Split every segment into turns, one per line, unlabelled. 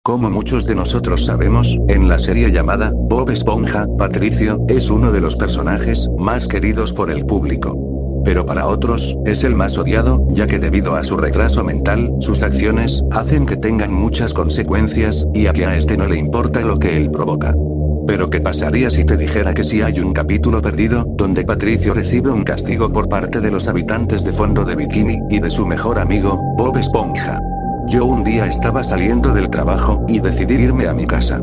Como muchos de nosotros sabemos, en la serie llamada Bob Esponja, Patricio es uno de los personajes más queridos por el público. Pero para otros, es el más odiado, ya que debido a su retraso mental, sus acciones hacen que tengan muchas consecuencias, y a que a este no le importa lo que él provoca. Pero ¿qué pasaría si te dijera que si hay un capítulo perdido, donde Patricio recibe un castigo por parte de los habitantes de Fondo de Bikini, y de su mejor amigo, Bob Esponja? Yo un día estaba saliendo del trabajo, y decidí irme a mi casa.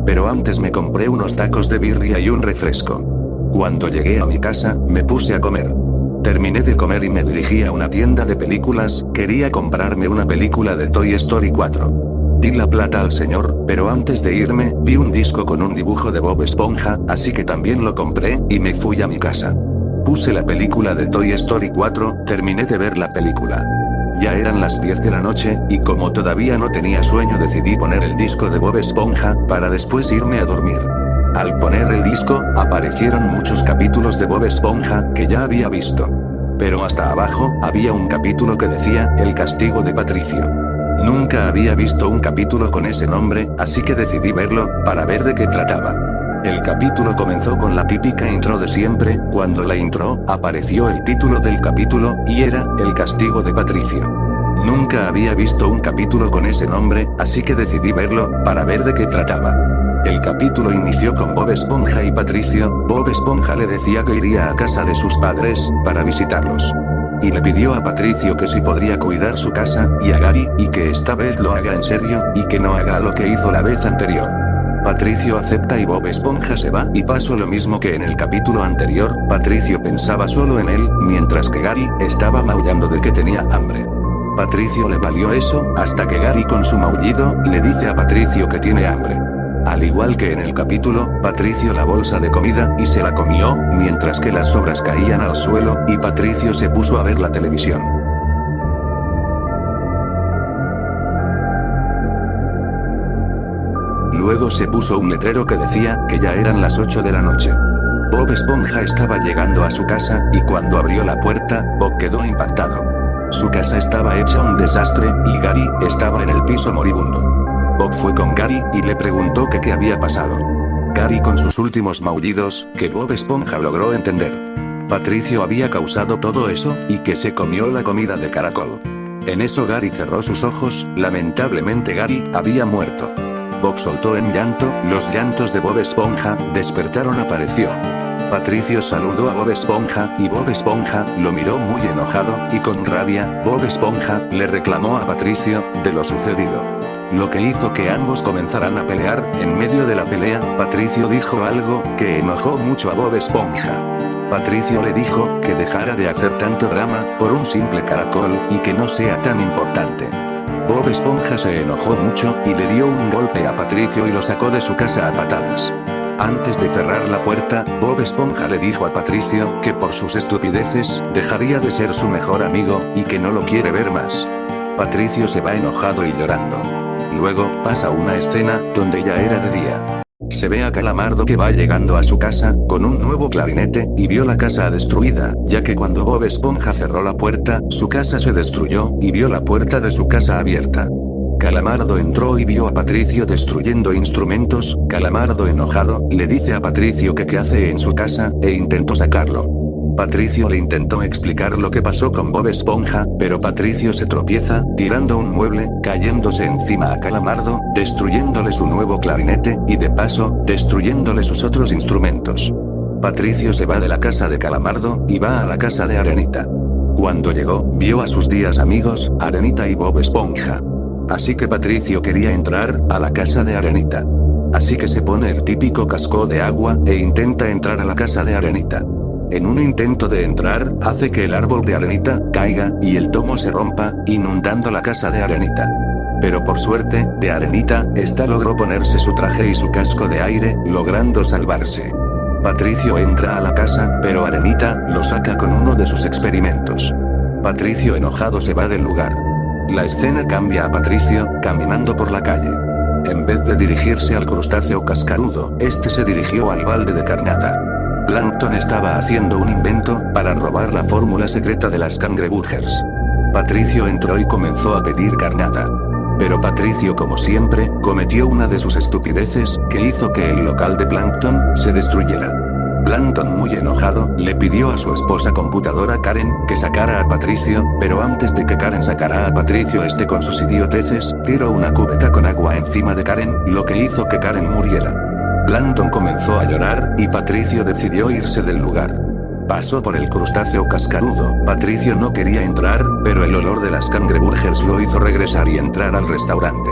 Pero antes me compré unos tacos de birria y un refresco. Cuando llegué a mi casa, me puse a comer. Terminé de comer y me dirigí a una tienda de películas, quería comprarme una película de Toy Story 4. Di la plata al señor, pero antes de irme, vi un disco con un dibujo de Bob Esponja, así que también lo compré, y me fui a mi casa. Puse la película de Toy Story 4, terminé de ver la película. Ya eran las 10 de la noche, y como todavía no tenía sueño decidí poner el disco de Bob Esponja, para después irme a dormir. Al poner el disco, aparecieron muchos capítulos de Bob Esponja, que ya había visto. Pero hasta abajo, había un capítulo que decía, El castigo de Patricio. Nunca había visto un capítulo con ese nombre, así que decidí verlo, para ver de qué trataba. El capítulo comenzó con la típica intro de siempre, cuando la intro, apareció el título del capítulo, y era, El castigo de Patricio. Nunca había visto un capítulo con ese nombre, así que decidí verlo, para ver de qué trataba. El capítulo inició con Bob Esponja y Patricio. Bob Esponja le decía que iría a casa de sus padres, para visitarlos. Y le pidió a Patricio que si podría cuidar su casa, y a Gary, y que esta vez lo haga en serio, y que no haga lo que hizo la vez anterior. Patricio acepta y Bob Esponja se va, y pasó lo mismo que en el capítulo anterior, Patricio pensaba solo en él, mientras que Gary estaba maullando de que tenía hambre. Patricio le valió eso, hasta que Gary con su maullido, le dice a Patricio que tiene hambre. Al igual que en el capítulo, Patricio la bolsa de comida, y se la comió, mientras que las sobras caían al suelo, y Patricio se puso a ver la televisión. Luego se puso un letrero que decía, que ya eran las 8 de la noche. Bob Esponja estaba llegando a su casa, y cuando abrió la puerta, Bob quedó impactado. Su casa estaba hecha un desastre, y Gary estaba en el piso moribundo. Bob fue con Gary, y le preguntó que qué había pasado. Gary con sus últimos maullidos, que Bob Esponja logró entender. Patricio había causado todo eso, y que se comió la comida de caracol. En eso Gary cerró sus ojos, lamentablemente Gary había muerto. Bob soltó en llanto, los llantos de Bob Esponja, despertaron apareció. Patricio saludó a Bob Esponja, y Bob Esponja, lo miró muy enojado, y con rabia, Bob Esponja, le reclamó a Patricio, de lo sucedido. Lo que hizo que ambos comenzaran a pelear. En medio de la pelea, Patricio dijo algo, que enojó mucho a Bob Esponja. Patricio le dijo, que dejara de hacer tanto drama, por un simple caracol, y que no sea tan importante. Bob Esponja se enojó mucho, y le dio un golpe a Patricio y lo sacó de su casa a patadas. Antes de cerrar la puerta, Bob Esponja le dijo a Patricio, que por sus estupideces, dejaría de ser su mejor amigo, y que no lo quiere ver más. Patricio se va enojado y llorando. Luego, pasa una escena, donde ya era de día. Se ve a Calamardo que va llegando a su casa, con un nuevo clarinete, y vio la casa destruida, ya que cuando Bob Esponja cerró la puerta, su casa se destruyó, y vio la puerta de su casa abierta. Calamardo entró y vio a Patricio destruyendo instrumentos. Calamardo enojado, le dice a Patricio que qué hace en su casa, e intentó sacarlo. Patricio le intentó explicar lo que pasó con Bob Esponja, pero Patricio se tropieza, tirando un mueble, cayéndose encima a Calamardo, destruyéndole su nuevo clarinete, y de paso, destruyéndole sus otros instrumentos. Patricio se va de la casa de Calamardo, y va a la casa de Arenita. Cuando llegó, vio a sus 10 amigos, Arenita y Bob Esponja. Así que Patricio quería entrar a la casa de Arenita. Así que se pone el típico casco de agua, e intenta entrar a la casa de Arenita. En un intento de entrar, hace que el árbol de Arenita caiga, y el tomo se rompa, inundando la casa de Arenita. Pero por suerte, de Arenita, esta logró ponerse su traje y su casco de aire, logrando salvarse. Patricio entra a la casa, pero Arenita lo saca con uno de sus experimentos. Patricio enojado se va del lugar. La escena cambia a Patricio, caminando por la calle. En vez de dirigirse al crustáceo cascarudo, este se dirigió al balde de carnada. Plankton estaba haciendo un invento para robar la fórmula secreta de las cangreburgers. Patricio entró y comenzó a pedir carnada. Pero Patricio, como siempre, cometió una de sus estupideces, que hizo que el local de Plankton se destruyera. Plankton, muy enojado, le pidió a su esposa computadora Karen que sacara a Patricio, pero antes de que Karen sacara a Patricio con sus idioteces, tiró una cubeta con agua encima de Karen, lo que hizo que Karen muriera. Plankton comenzó a llorar, y Patricio decidió irse del lugar. Pasó por el crustáceo cascarudo. Patricio no quería entrar, pero el olor de las cangreburgers lo hizo regresar y entrar al restaurante.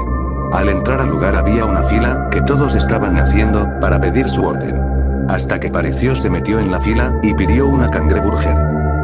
Al entrar al lugar había una fila, que todos estaban haciendo, para pedir su orden. Hasta que Patricio se metió en la fila, y pidió una cangreburger.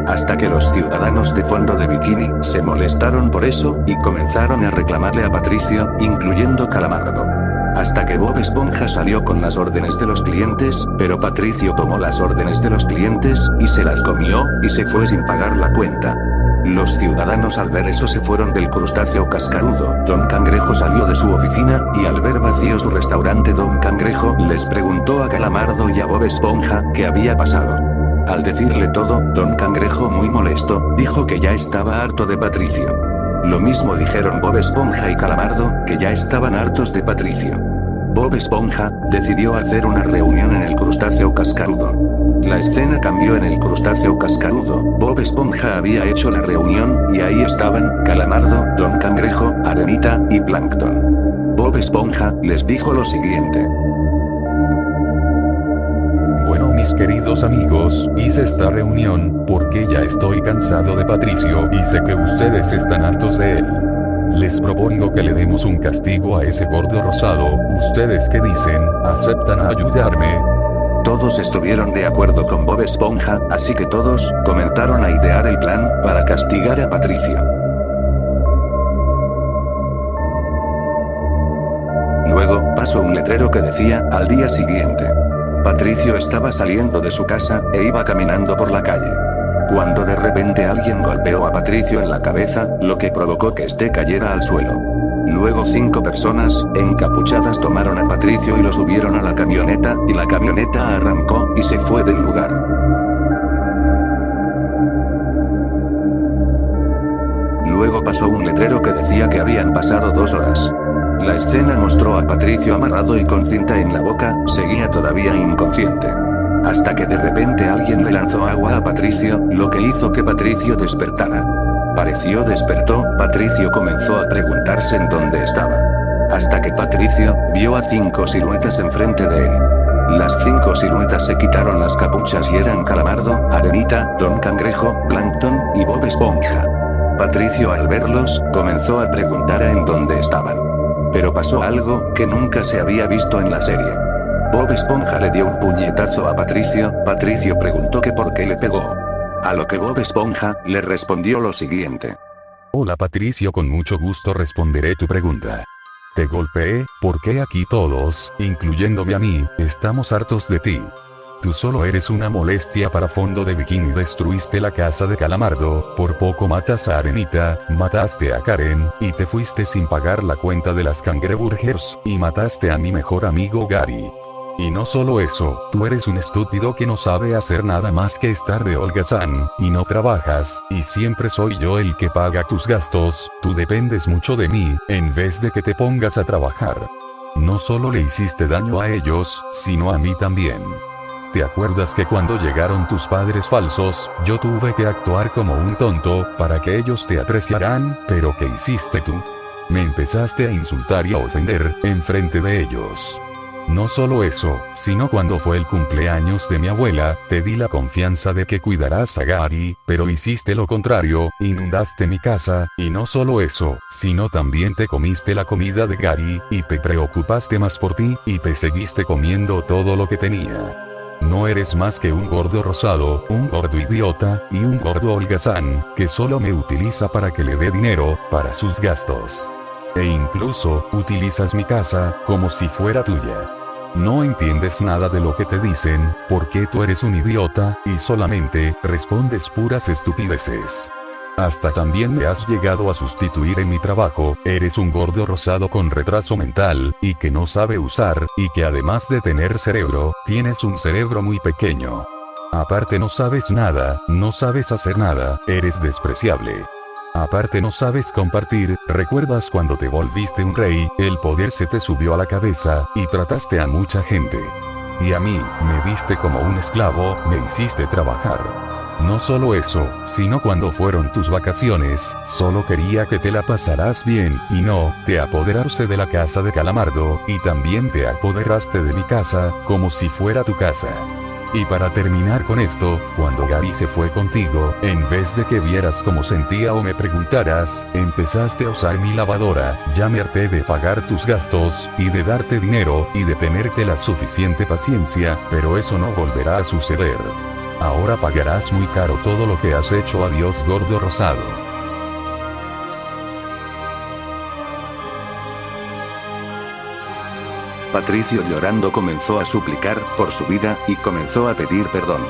Hasta que los ciudadanos de fondo de bikini, se molestaron por eso, y comenzaron a reclamarle a Patricio, incluyendo Calamardo. Hasta que Bob Esponja salió con las órdenes de los clientes, pero Patricio tomó las órdenes de los clientes, y se las comió, y se fue sin pagar la cuenta. Los ciudadanos al ver eso se fueron del crustáceo cascarudo. Don Cangrejo salió de su oficina, y al ver vacío su restaurante Don Cangrejo les preguntó a Calamardo y a Bob Esponja qué había pasado. Al decirle todo, Don Cangrejo, muy molesto, dijo que ya estaba harto de Patricio. Lo mismo dijeron Bob Esponja y Calamardo, que ya estaban hartos de Patricio. Bob Esponja decidió hacer una reunión en el crustáceo cascarudo. La escena cambió en el crustáceo cascarudo. Bob Esponja había hecho la reunión, y ahí estaban Calamardo, Don Cangrejo, Arenita y Plankton. Bob Esponja les dijo lo siguiente.
Bueno, mis queridos amigos, hice esta reunión porque ya estoy cansado de Patricio y sé que ustedes están hartos de él. Les propongo que le demos un castigo a ese gordo rosado. ¿Ustedes qué dicen? ¿Aceptan ayudarme?
Todos estuvieron de acuerdo con Bob Esponja, así que todos comenzaron a idear el plan para castigar a Patricio. Luego pasó un letrero que decía: al día siguiente. Patricio estaba saliendo de su casa, e iba caminando por la calle. Cuando de repente alguien golpeó a Patricio en la cabeza, lo que provocó que este cayera al suelo. Luego 5 personas, encapuchadas, tomaron a Patricio y lo subieron a la camioneta, y la camioneta arrancó, y se fue del lugar. Luego pasó un letrero que decía que habían pasado 2 horas. La escena mostró a Patricio amarrado y con cinta en la boca, seguía todavía inconsciente. Hasta que de repente alguien le lanzó agua a Patricio, lo que hizo que Patricio despertara. Patricio despertó, Patricio comenzó a preguntarse en dónde estaba. Hasta que Patricio vio a 5 siluetas enfrente de él. Las 5 siluetas se quitaron las capuchas y eran Calamardo, Arenita, Don Cangrejo, Plankton y Bob Esponja. Patricio, al verlos, comenzó a preguntar en dónde estaban. Pero pasó algo que nunca se había visto en la serie. Bob Esponja le dio un puñetazo a Patricio. Patricio preguntó que por qué le pegó. A lo que Bob Esponja le respondió lo siguiente.
Hola Patricio, con mucho gusto responderé tu pregunta. Te golpeé, porque aquí todos, incluyéndome a mí, estamos hartos de ti. Tú solo eres una molestia para fondo de bikini. Destruiste la casa de Calamardo, por poco matas a Arenita, mataste a Karen, y te fuiste sin pagar la cuenta de las cangreburgers, y mataste a mi mejor amigo Gary. Y no solo eso, tú eres un estúpido que no sabe hacer nada más que estar de holgazán, y no trabajas, y siempre soy yo el que paga tus gastos. Tú dependes mucho de mí, en vez de que te pongas a trabajar. No solo le hiciste daño a ellos, sino a mí también. ¿Te acuerdas que cuando llegaron tus padres falsos, yo tuve que actuar como un tonto, para que ellos te apreciaran? ¿Pero qué hiciste tú? Me empezaste a insultar y a ofender, enfrente de ellos. No solo eso, sino cuando fue el cumpleaños de mi abuela, te di la confianza de que cuidarás a Gary, pero hiciste lo contrario, inundaste mi casa, y no solo eso, sino también te comiste la comida de Gary, y te preocupaste más por ti, y te seguiste comiendo todo lo que tenía. No eres más que un gordo rosado, un gordo idiota, y un gordo holgazán, que solo me utiliza para que le dé dinero, para sus gastos. E incluso, utilizas mi casa, como si fuera tuya. No entiendes nada de lo que te dicen, porque tú eres un idiota, y solamente, respondes puras estupideces. Hasta también me has llegado a sustituir en mi trabajo. Eres un gordo rosado con retraso mental, y que no sabe usar, y que además de tener cerebro, tienes un cerebro muy pequeño. Aparte no sabes nada, no sabes hacer nada, eres despreciable. Aparte no sabes compartir, ¿recuerdas cuando te volviste un rey? El poder se te subió a la cabeza, y trataste a mucha gente. Y a mí, me viste como un esclavo, me hiciste trabajar. No solo eso, sino cuando fueron tus vacaciones, solo quería que te la pasarás bien, y no, te apoderaste de la casa de Calamardo, y también te apoderaste de mi casa, como si fuera tu casa. Y para terminar con esto, cuando Gary se fue contigo, en vez de que vieras cómo sentía o me preguntaras, empezaste a usar mi lavadora, ya me harté de pagar tus gastos, y de darte dinero, y de tenerte la suficiente paciencia, pero eso no volverá a suceder. Ahora pagarás muy caro todo lo que has hecho. Adiós, gordo rosado.
Patricio, llorando, comenzó a suplicar por su vida, y comenzó a pedir perdón.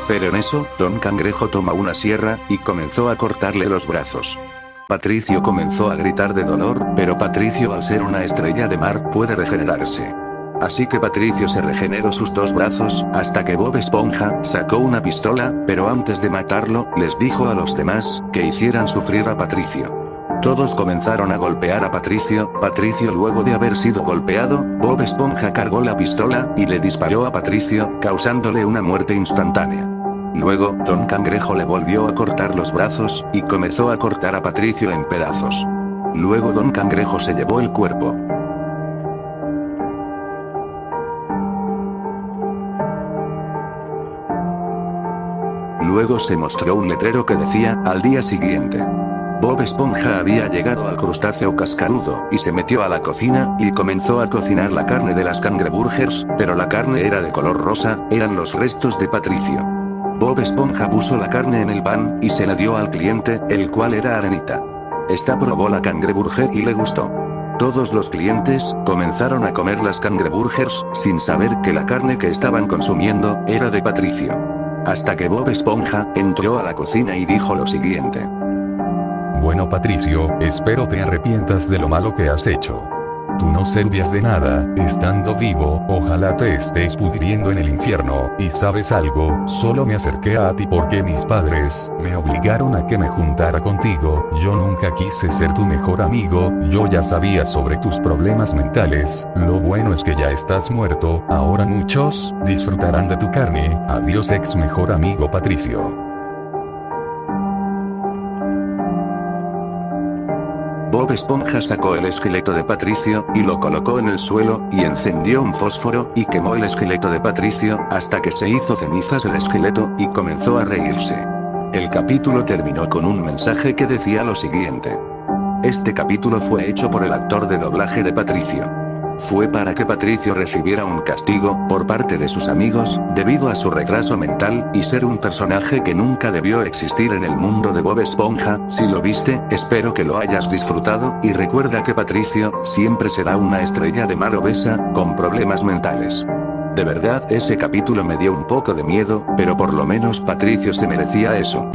Pero en eso, Don Cangrejo toma una sierra, y comenzó a cortarle los brazos. Patricio comenzó a gritar de dolor, pero Patricio, al ser una estrella de mar, puede regenerarse. Así que Patricio se regeneró sus dos brazos, hasta que Bob Esponja sacó una pistola, pero antes de matarlo, les dijo a los demás que hicieran sufrir a Patricio. Todos comenzaron a golpear a Patricio. Luego de haber sido golpeado, Bob Esponja cargó la pistola, y le disparó a Patricio, causándole una muerte instantánea. Luego, Don Cangrejo le volvió a cortar los brazos, y comenzó a cortar a Patricio en pedazos. Luego Don Cangrejo se llevó el cuerpo. Luego se mostró un letrero que decía, al día siguiente. Bob Esponja había llegado al crustáceo cascarudo, y se metió a la cocina, y comenzó a cocinar la carne de las cangreburgers, pero la carne era de color rosa, eran los restos de Patricio. Bob Esponja puso la carne en el pan, y se la dio al cliente, el cual era Arenita. Esta probó la cangreburger y le gustó. Todos los clientes comenzaron a comer las cangreburgers, sin saber que la carne que estaban consumiendo era de Patricio. Hasta que Bob Esponja entró a la cocina y dijo lo siguiente.
Bueno, Patricio, espero te arrepientas de lo malo que has hecho. Tú no servías de nada, estando vivo, ojalá te estés pudriendo en el infierno, y ¿sabes algo? Solo me acerqué a ti porque mis padres me obligaron a que me juntara contigo. Yo nunca quise ser tu mejor amigo, yo ya sabía sobre tus problemas mentales. Lo bueno es que ya estás muerto, ahora muchos disfrutarán de tu carne. Adiós, ex mejor amigo Patricio.
Bob Esponja sacó el esqueleto de Patricio, y lo colocó en el suelo, y encendió un fósforo, y quemó el esqueleto de Patricio, hasta que se hizo cenizas el esqueleto, y comenzó a reírse. El capítulo terminó con un mensaje que decía lo siguiente. Este capítulo fue hecho por el actor de doblaje de Patricio. Fue para que Patricio recibiera un castigo por parte de sus amigos, debido a su retraso mental, y ser un personaje que nunca debió existir en el mundo de Bob Esponja. Si lo viste, espero que lo hayas disfrutado, y recuerda que Patricio siempre será una estrella de mar obesa, con problemas mentales. De verdad, ese capítulo me dio un poco de miedo, pero por lo menos Patricio se merecía eso.